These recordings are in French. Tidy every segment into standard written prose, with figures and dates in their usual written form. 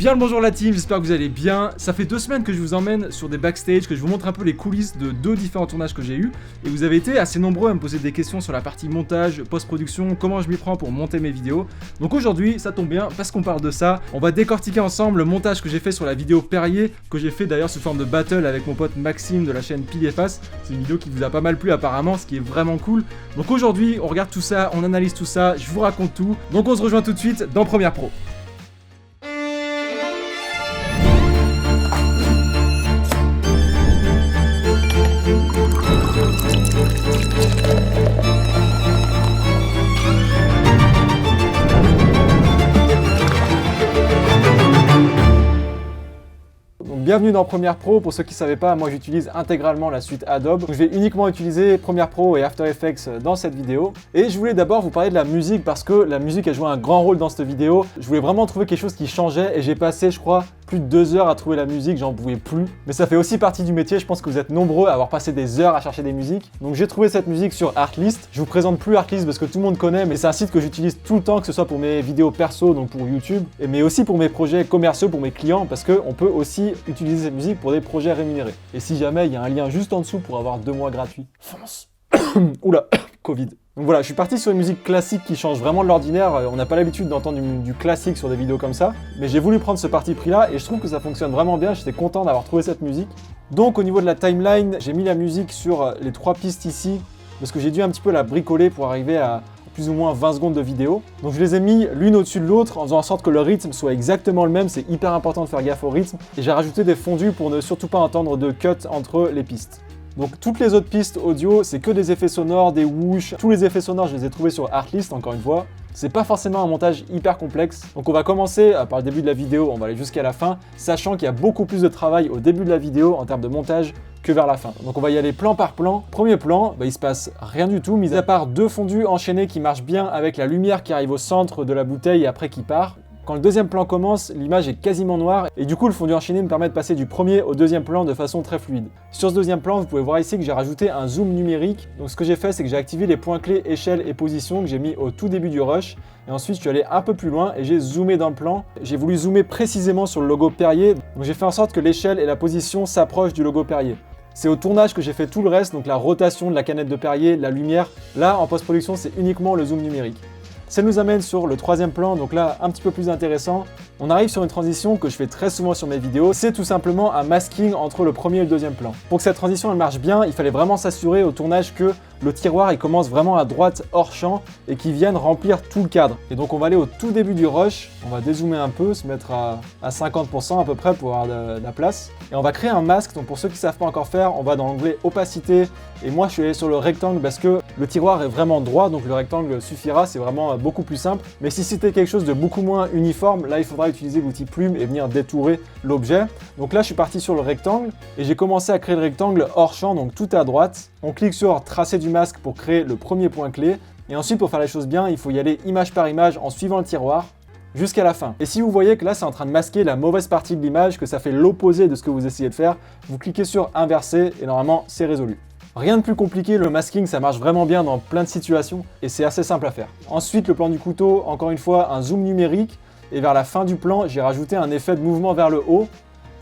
Bien le bonjour la team, j'espère que vous allez bien. Ça fait 2 semaines que je vous emmène sur des backstage, que je vous montre un peu les coulisses de 2 différents tournages que j'ai eu. Et vous avez été assez nombreux à me poser des questions sur la partie montage, post-production, comment je m'y prends pour monter mes vidéos. Donc aujourd'hui, ça tombe bien parce qu'on parle de ça. On va décortiquer ensemble le montage que j'ai fait sur la vidéo Perrier, que j'ai fait d'ailleurs sous forme de battle avec mon pote Maxime de la chaîne Pile et Face. C'est une vidéo qui vous a pas mal plu apparemment, ce qui est vraiment cool. Donc aujourd'hui, on regarde tout ça, on analyse tout ça, je vous raconte tout. Donc on se rejoint tout de suite dans Premiere Pro. Bienvenue dans Premiere Pro. Pour ceux qui ne savaient pas, moi j'utilise intégralement la suite Adobe. Je vais uniquement utiliser Premiere Pro et After Effects dans cette vidéo. Et je voulais d'abord vous parler de la musique parce que la musique a joué un grand rôle dans cette vidéo. Je voulais vraiment trouver quelque chose qui changeait et j'ai passé, je crois, plus de 2 heures à trouver la musique, j'en pouvais plus. Mais ça fait aussi partie du métier, je pense que vous êtes nombreux à avoir passé des heures à chercher des musiques. Donc j'ai trouvé cette musique sur Artlist. Je vous présente plus Artlist parce que tout le monde connaît, mais c'est un site que j'utilise tout le temps, que ce soit pour mes vidéos perso, donc pour YouTube, mais aussi pour mes projets commerciaux, pour mes clients, parce qu'on peut aussi utiliser cette musique pour des projets rémunérés. Et si jamais, il y a un lien juste en dessous pour avoir 2 mois gratuits. Fonce. Oula, Covid. Donc voilà, je suis parti sur une musique classique qui change vraiment de l'ordinaire. On n'a pas l'habitude d'entendre du classique sur des vidéos comme ça. Mais j'ai voulu prendre ce parti pris là et je trouve que ça fonctionne vraiment bien. J'étais content d'avoir trouvé cette musique. Donc au niveau de la timeline, j'ai mis la musique sur les 3 pistes ici. Parce que j'ai dû un petit peu la bricoler pour arriver à plus ou moins 20 secondes de vidéo. Donc je les ai mis l'une au-dessus de l'autre en faisant en sorte que le rythme soit exactement le même. C'est hyper important de faire gaffe au rythme. Et j'ai rajouté des fondus pour ne surtout pas entendre de cut entre les pistes. Donc toutes les autres pistes audio, c'est que des effets sonores, des whoosh. Tous les effets sonores, je les ai trouvés sur Artlist, encore une fois. C'est pas forcément un montage hyper complexe. Donc on va commencer par le début de la vidéo, on va aller jusqu'à la fin, sachant qu'il y a beaucoup plus de travail au début de la vidéo en termes de montage que vers la fin. Donc on va y aller plan par plan. Premier plan, il se passe rien du tout, mis à part 2 fondus enchaînés qui marchent bien avec la lumière qui arrive au centre de la bouteille et après qui part. Quand le deuxième plan commence, l'image est quasiment noire et du coup le fondu enchaîné me permet de passer du premier au deuxième plan de façon très fluide. Sur ce deuxième plan, vous pouvez voir ici que j'ai rajouté un zoom numérique. Donc ce que j'ai fait, c'est que j'ai activé les points clés échelle et position que j'ai mis au tout début du rush. Et ensuite, je suis allé un peu plus loin et j'ai zoomé dans le plan. J'ai voulu zoomer précisément sur le logo Perrier. Donc j'ai fait en sorte que l'échelle et la position s'approchent du logo Perrier. C'est au tournage que j'ai fait tout le reste, donc la rotation de la canette de Perrier, la lumière. Là, en post-production, c'est uniquement le zoom numérique. Ça nous amène sur le 3e plan, donc là, un petit peu plus intéressant. On arrive sur une transition que je fais très souvent sur mes vidéos. C'est tout simplement un masking entre le premier et le deuxième plan. Pour que cette transition elle marche bien, il fallait vraiment s'assurer au tournage que le tiroir il commence vraiment à droite hors champ et qu'il vienne remplir tout le cadre. Et donc on va aller au tout début du rush, on va dézoomer un peu, se mettre à 50% à peu près pour avoir de la place. Et on va créer un masque, donc pour ceux qui ne savent pas encore faire, on va dans l'onglet opacité. Et moi je suis allé sur le rectangle parce que le tiroir est vraiment droit, donc le rectangle suffira, c'est vraiment beaucoup plus simple. Mais si c'était quelque chose de beaucoup moins uniforme, là il faudra utiliser l'outil plume et venir détourer l'objet. Donc là je suis parti sur le rectangle et j'ai commencé à créer le rectangle hors champ, donc tout à droite. On clique sur tracer du masque pour créer le premier point clé. Et ensuite pour faire les choses bien, il faut y aller image par image en suivant le tiroir jusqu'à la fin. Et si vous voyez que là c'est en train de masquer la mauvaise partie de l'image, que ça fait l'opposé de ce que vous essayez de faire, vous cliquez sur inverser et normalement c'est résolu. Rien de plus compliqué, le masking ça marche vraiment bien dans plein de situations et c'est assez simple à faire. Ensuite le plan du couteau, encore une fois un zoom numérique et vers la fin du plan j'ai rajouté un effet de mouvement vers le haut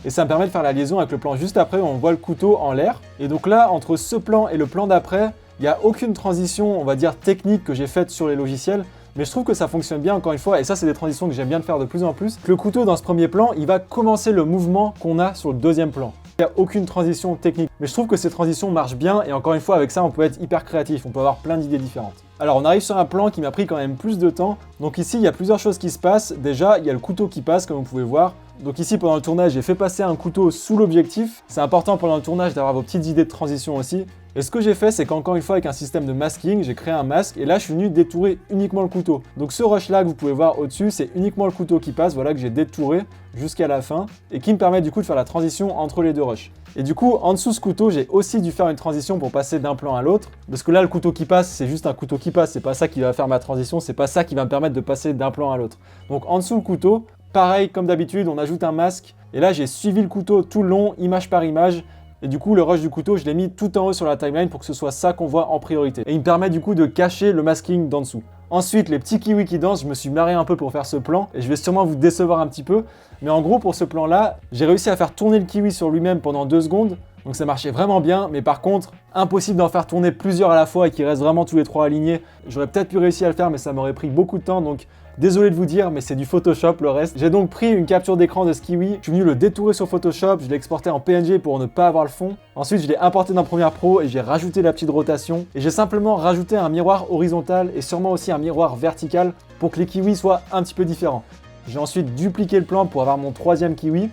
et ça me permet de faire la liaison avec le plan juste après où on voit le couteau en l'air. Et donc là entre ce plan et le plan d'après, il n'y a aucune transition on va dire technique que j'ai faite sur les logiciels. Mais je trouve que ça fonctionne bien encore une fois, et ça c'est des transitions que j'aime bien faire de plus en plus. Le couteau dans ce premier plan, il va commencer le mouvement qu'on a sur le deuxième plan. Il n'y a aucune transition technique, mais je trouve que ces transitions marchent bien, et encore une fois avec ça on peut être hyper créatif, on peut avoir plein d'idées différentes. Alors on arrive sur un plan qui m'a pris quand même plus de temps, donc ici il y a plusieurs choses qui se passent. Déjà il y a le couteau qui passe comme vous pouvez voir. Donc ici pendant le tournage j'ai fait passer un couteau sous l'objectif. C'est important pendant le tournage d'avoir vos petites idées de transition aussi. Et ce que j'ai fait, c'est qu'encore une fois, avec un système de masking, j'ai créé un masque et là, je suis venu détourer uniquement le couteau. Donc ce rush-là que vous pouvez voir au-dessus, c'est uniquement le couteau qui passe, voilà, que j'ai détouré jusqu'à la fin et qui me permet du coup de faire la transition entre les 2 rushs. Et du coup, en dessous de ce couteau, j'ai aussi dû faire une transition pour passer d'un plan à l'autre. Parce que là, le couteau qui passe, c'est juste un couteau qui passe. C'est pas ça qui va faire ma transition, c'est pas ça qui va me permettre de passer d'un plan à l'autre. Donc en dessous le couteau, pareil, comme d'habitude, on ajoute un masque. Et là, j'ai suivi le couteau tout le long, image par image. Et du coup, le rush du couteau, je l'ai mis tout en haut sur la timeline pour que ce soit ça qu'on voit en priorité. Et il me permet du coup de cacher le masking d'en dessous. Ensuite, les petits kiwis qui dansent, je me suis marré un peu pour faire ce plan et je vais sûrement vous décevoir un petit peu. Mais en gros, pour ce plan-là, j'ai réussi à faire tourner le kiwi sur lui-même pendant 2 secondes. Donc ça marchait vraiment bien, mais par contre, impossible d'en faire tourner plusieurs à la fois et qu'ils restent vraiment tous les 3 alignés. J'aurais peut-être pu réussir à le faire, mais ça m'aurait pris beaucoup de temps, donc désolé de vous dire, mais c'est du Photoshop le reste. J'ai donc pris une capture d'écran de ce kiwi, je suis venu le détourer sur Photoshop, je l'ai exporté en PNG pour ne pas avoir le fond. Ensuite, je l'ai importé dans Premiere Pro et j'ai rajouté la petite rotation. Et j'ai simplement rajouté un miroir horizontal et sûrement aussi un miroir vertical pour que les kiwis soient un petit peu différents. J'ai ensuite dupliqué le plan pour avoir mon 3e kiwi.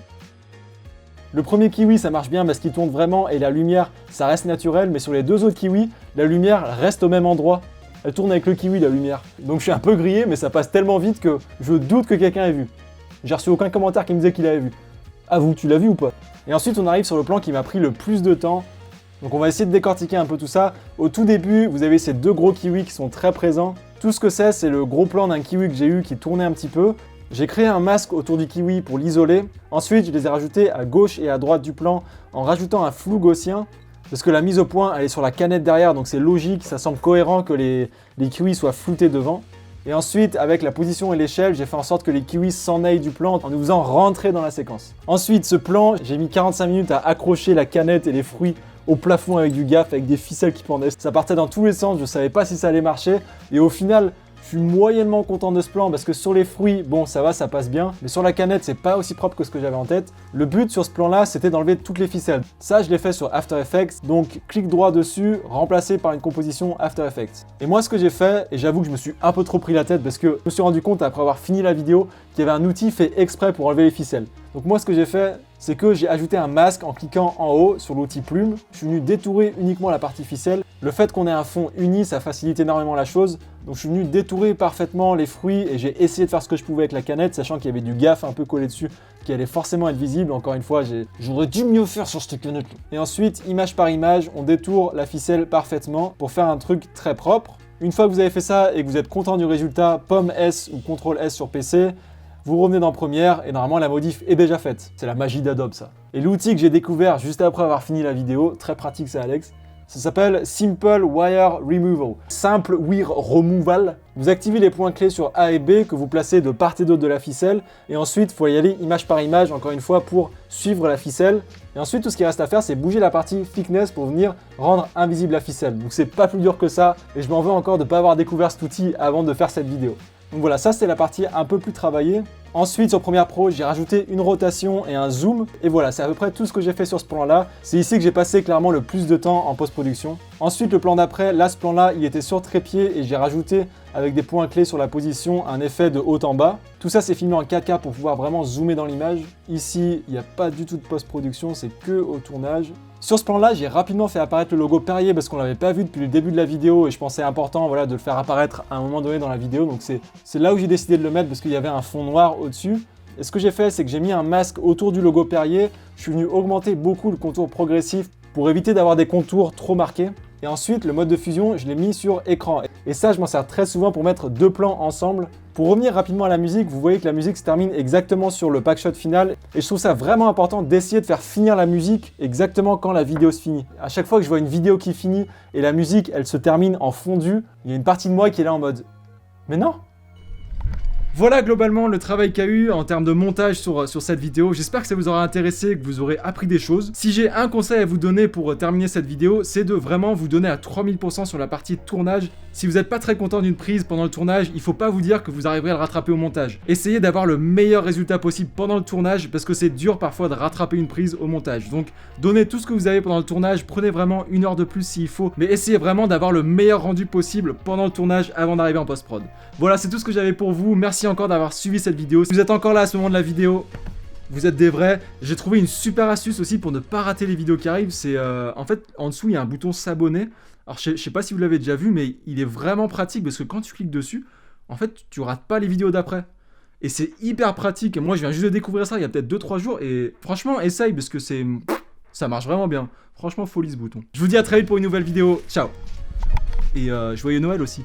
Le premier kiwi, ça marche bien parce qu'il tourne vraiment et la lumière, ça reste naturel, mais sur les 2 autres kiwis, la lumière reste au même endroit. Elle tourne avec le kiwi, la lumière. Donc je suis un peu grillé, mais ça passe tellement vite que je doute que quelqu'un ait vu. J'ai reçu aucun commentaire qui me disait qu'il avait vu. Ah vous, tu l'as vu ou pas? Et ensuite, on arrive sur le plan qui m'a pris le plus de temps. Donc on va essayer de décortiquer un peu tout ça. Au tout début, vous avez ces 2 gros kiwis qui sont très présents. Tout ce que c'est le gros plan d'un kiwi que j'ai eu qui tournait un petit peu. J'ai créé un masque autour du kiwi pour l'isoler. Ensuite, je les ai rajoutés à gauche et à droite du plan en rajoutant un flou gaussien. Parce que la mise au point, elle est sur la canette derrière, donc c'est logique, ça semble cohérent que les kiwis soient floutés devant. Et ensuite, avec la position et l'échelle, j'ai fait en sorte que les kiwis s'en aillent du plan en nous faisant rentrer dans la séquence. Ensuite, ce plan, j'ai mis 45 minutes à accrocher la canette et les fruits au plafond avec du gaff, avec des ficelles qui pendaient. Ça partait dans tous les sens, je savais pas si ça allait marcher. Et au final, je suis moyennement content de ce plan parce que sur les fruits, bon ça va, ça passe bien. Mais sur la canette, c'est pas aussi propre que ce que j'avais en tête. Le but sur ce plan-là, c'était d'enlever toutes les ficelles. Ça, je l'ai fait sur After Effects. Donc, clic droit dessus, remplacé par une composition After Effects. Et moi, ce que j'ai fait, et j'avoue que je me suis un peu trop pris la tête parce que je me suis rendu compte après avoir fini la vidéo qu'il y avait un outil fait exprès pour enlever les ficelles. Donc moi, ce que j'ai fait, c'est que j'ai ajouté un masque en cliquant en haut sur l'outil plume. Je suis venu détourer uniquement la partie ficelle. Le fait qu'on ait un fond uni, ça facilite énormément la chose. Donc je suis venu détourer parfaitement les fruits et j'ai essayé de faire ce que je pouvais avec la canette, sachant qu'il y avait du gaff un peu collé dessus, qui allait forcément être visible. Encore une fois, j'aurais dû mieux faire sur cette canette. Et ensuite, image par image, on détourne la ficelle parfaitement pour faire un truc très propre. Une fois que vous avez fait ça et que vous êtes content du résultat, pomme S ou CTRL S sur PC, vous revenez dans Premiere et normalement la modif est déjà faite. C'est la magie d'Adobe ça. Et l'outil que j'ai découvert juste après avoir fini la vidéo, très pratique ça Alex, ça s'appelle Simple Wire Removal. Simple Wire Removal. Vous activez les points clés sur A et B que vous placez de part et d'autre de la ficelle et ensuite il faut y aller image par image encore une fois pour suivre la ficelle. Et ensuite tout ce qui reste à faire c'est bouger la partie thickness pour venir rendre invisible la ficelle. Donc c'est pas plus dur que ça et je m'en veux encore de ne pas avoir découvert cet outil avant de faire cette vidéo. Donc voilà, ça c'est la partie un peu plus travaillée. Ensuite sur Premiere Pro, j'ai rajouté une rotation et un zoom. Et voilà, c'est à peu près tout ce que j'ai fait sur ce plan-là. C'est ici que j'ai passé clairement le plus de temps en post-production. Ensuite, le plan d'après, là ce plan-là, il était sur trépied et j'ai rajouté avec des points clés sur la position un effet de haut en bas. Tout ça c'est filmé en 4K pour pouvoir vraiment zoomer dans l'image. Ici, il n'y a pas du tout de post-production, c'est que au tournage. Sur ce plan-là, j'ai rapidement fait apparaître le logo Perrier parce qu'on l'avait pas vu depuis le début de la vidéo et je pensais important voilà, de le faire apparaître à un moment donné dans la vidéo. Donc c'est là où j'ai décidé de le mettre parce qu'il y avait un fond noir au-dessus. Et ce que j'ai fait, c'est que j'ai mis un masque autour du logo Perrier. Je suis venu augmenter beaucoup le contour progressif pour éviter d'avoir des contours trop marqués. Et ensuite, le mode de fusion, je l'ai mis sur écran. Et ça, je m'en sers très souvent pour mettre 2 plans ensemble. Pour revenir rapidement à la musique, vous voyez que la musique se termine exactement sur le packshot final. Et je trouve ça vraiment important d'essayer de faire finir la musique exactement quand la vidéo se finit. À chaque fois que je vois une vidéo qui finit et la musique, elle se termine en fondu, il y a une partie de moi qui est là en mode « Mais non !» Voilà globalement le travail qu'il y a eu en termes de montage sur cette vidéo. J'espère que ça vous aura intéressé, que vous aurez appris des choses. Si j'ai un conseil à vous donner pour terminer cette vidéo, c'est de vraiment vous donner à 3000% sur la partie tournage. Si vous n'êtes pas très content d'une prise pendant le tournage, il ne faut pas vous dire que vous arriverez à le rattraper au montage. Essayez d'avoir le meilleur résultat possible pendant le tournage parce que c'est dur parfois de rattraper une prise au montage. Donc donnez tout ce que vous avez pendant le tournage, prenez vraiment 1 heure de plus s'il faut, mais essayez vraiment d'avoir le meilleur rendu possible pendant le tournage avant d'arriver en post-prod. Voilà, c'est tout ce que j'avais pour vous. Merci encore d'avoir suivi cette vidéo. Si vous êtes encore là à ce moment de la vidéo, vous êtes des vrais. J'ai trouvé une super astuce aussi pour ne pas rater les vidéos qui arrivent. C'est en fait, en dessous, il y a un bouton s'abonner. Alors, je sais pas si vous l'avez déjà vu, mais il est vraiment pratique parce que quand tu cliques dessus, en fait, tu rates pas les vidéos d'après. Et c'est hyper pratique. Moi, je viens juste de découvrir ça il y a peut-être 2-3 jours. Et franchement, essaye parce que ça marche vraiment bien. Franchement, folie ce bouton. Je vous dis à très vite pour une nouvelle vidéo. Ciao. Et joyeux Noël aussi.